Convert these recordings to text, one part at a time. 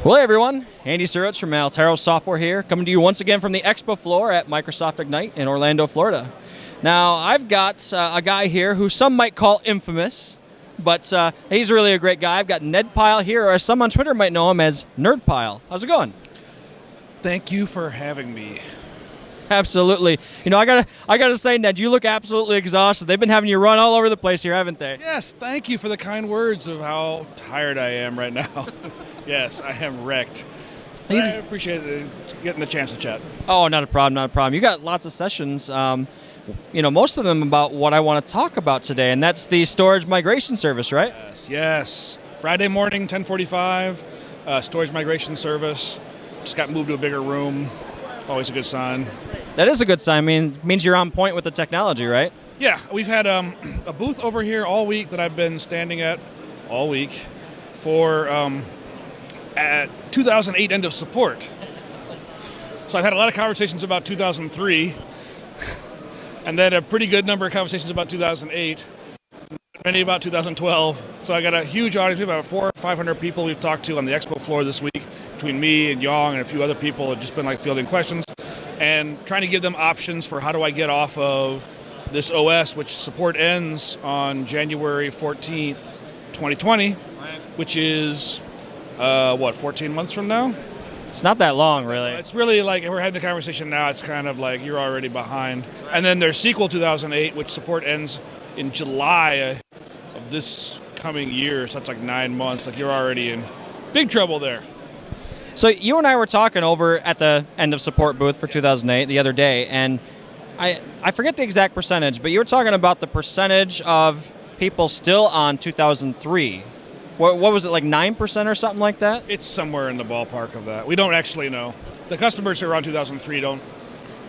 Well, hey everyone, Andy Surratt from Altaro Software here, coming to you once again from the expo floor at Microsoft Ignite in Orlando, Florida. Now, I've got a guy here who some might call infamous, but he's really a great guy. I've got Ned Pyle here, or as some on Twitter might know him as Nerd Pyle. How's it going? Thank you for having me. Absolutely. You know, I gotta say, Ned, you look absolutely exhausted. They've been having you run all over the place here, haven't they? Yes, thank you for the kind words of how tired I am right now. Yes, I am wrecked. I appreciate getting the chance to chat. Oh, not a problem, not a problem. You got lots of sessions, most of them about what I want to talk about today, and that's the storage migration service, right? Yes. Friday morning, 10:45, storage migration service. Just got moved to a bigger room. Always a good sign. That is a good sign. I mean, it means you're on point with the technology, right? Yeah, we've had a booth over here all week that I've been standing at all week for at 2008 end of support. So I've had a lot of conversations about 2003, and then a pretty good number of conversations about 2008, many about 2012. So I got a huge audience. We have about 400 or 500 people we've talked to on the expo floor this week, between me and Yong and a few other people have just been like fielding questions and trying to give them options for how do I get off of this OS, which support ends on January 14th, 2020, which is, 14 months from now? It's not that long, really. It's really like, if we're having the conversation now, it's kind of like you're already behind. And then there's sequel 2008, which support ends in July of this coming year, so that's like 9 months. Like, you're already in big trouble there. So you and I were talking over at the end of support booth for 2008 the other day, and I forget the exact percentage, but you were talking about the percentage of people still on 2003. What was it, like 9% or something like that? It's somewhere in the ballpark of that. We don't actually know. The customers who are on 2003 don't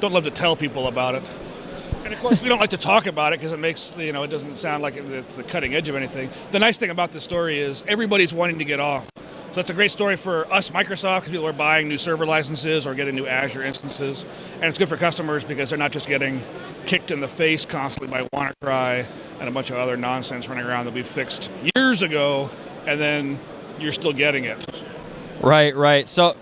love to tell people about it. And of course, we don't like to talk about it because it makes, it doesn't sound like it's the cutting edge of anything. The nice thing about this story is everybody's wanting to get off. So that's a great story for us, Microsoft, because people are buying new server licenses or getting new Azure instances. And it's good for customers because they're not just getting kicked in the face constantly by WannaCry and a bunch of other nonsense running around that we fixed years ago, and then you're still getting it. Right. So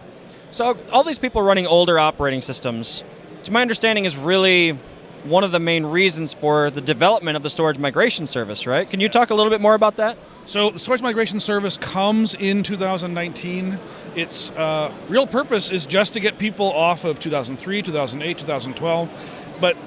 all these people running older operating systems, to my understanding, is really one of the main reasons for the development of the storage migration service, right? Can you talk a little bit more about that? So the storage migration service comes in 2019. Its real purpose is just to get people off of 2003, 2008, 2012, but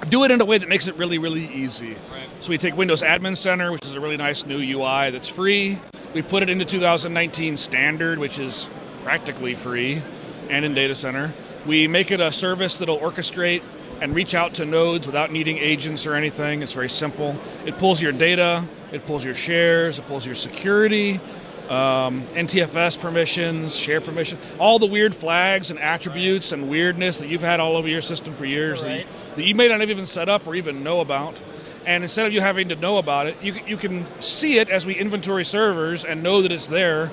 do it in a way that makes it really, really easy. Right. So we take Windows Admin Center, which is a really nice new UI that's free. We put it into 2019 Standard, which is practically free, and in Data Center. We make it a service that'll orchestrate and reach out to nodes without needing agents or anything. It's very simple. It pulls your data, it pulls your shares, it pulls your security, NTFS permissions, share permissions, all the weird flags and attributes and weirdness that you've had all over your system for years, right, that you may not have even set up or even know about. And instead of you having to know about it, you can see it as we inventory servers and know that it's there,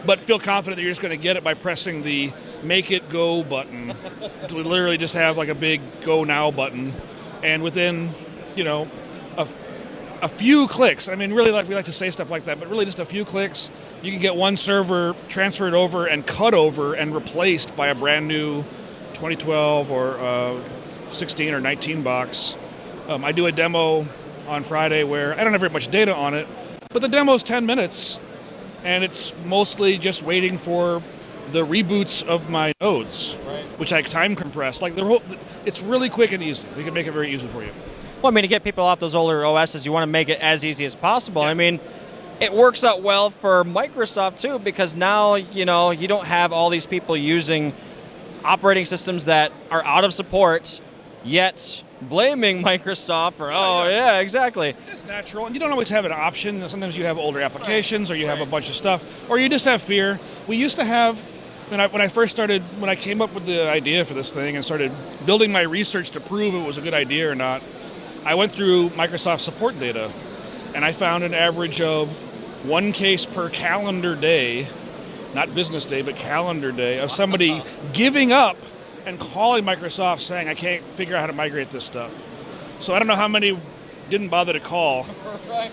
but feel confident that you're just going to get it by pressing the Make It Go button. We literally just have like a big Go Now button, and within, a few clicks, I mean, really, we like to say stuff like that, but really just a few clicks, you can get one server transferred over and cut over and replaced by a brand new 2012 or 16 or 19 box. I do a demo on Friday where I don't have very much data on it, but the demo's 10 minutes, and it's mostly just waiting for the reboots of my nodes, right, which I time compress. Like it's really quick and easy. We can make it very easy for you. Well, I mean, to get people off those older OSs, you want to make it as easy as possible. Yeah. I mean, it works out well for Microsoft too, because now, you don't have all these people using operating systems that are out of support, yet blaming Microsoft for, yeah, exactly. It's natural, and you don't always have an option. Sometimes you have older applications, or you have a bunch of stuff, or you just have fear. We used to have, when I came up with the idea for this thing and started building my research to prove it was a good idea or not, I went through Microsoft support data, and I found an average of one case per calendar day, not business day, but calendar day, of somebody giving up and calling Microsoft saying, I can't figure out how to migrate this stuff. So I don't know how many didn't bother to call. Right.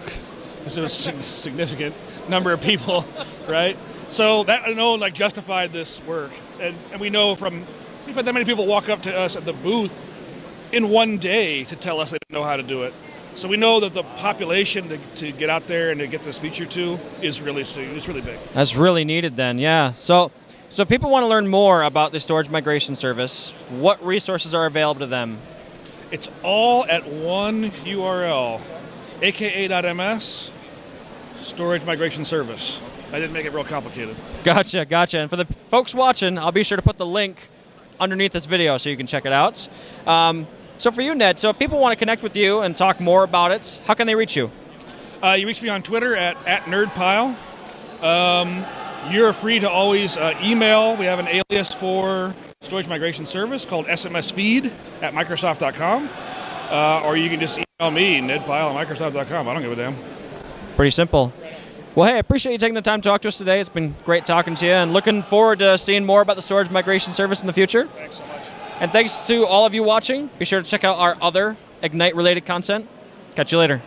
Because it was a significant number of people, right? So that alone like justified this work, and we know we've had that many people walk up to us at the booth in one day to tell us they didn't know how to do it. So we know that the population to get out there and to get this feature to is really big. That's really needed then, yeah. So if people want to learn more about the storage migration service, what resources are available to them? It's all at one URL, aka.ms, storage migration service. I didn't make it real complicated. Gotcha. And for the folks watching, I'll be sure to put the link underneath this video so you can check it out. So for you, Ned, so if people want to connect with you and talk more about it, how can they reach you? You reach me on Twitter at Ned Pyle. You're free to always email. We have an alias for storage migration service called smsfeed@microsoft.com. Or you can just email me, nedpyle@microsoft.com. I don't give a damn. Pretty simple. Well, hey, I appreciate you taking the time to talk to us today. It's been great talking to you and looking forward to seeing more about the storage migration service in the future. Thanks so much. And thanks to all of you watching. Be sure to check out our other Ignite-related content. Catch you later.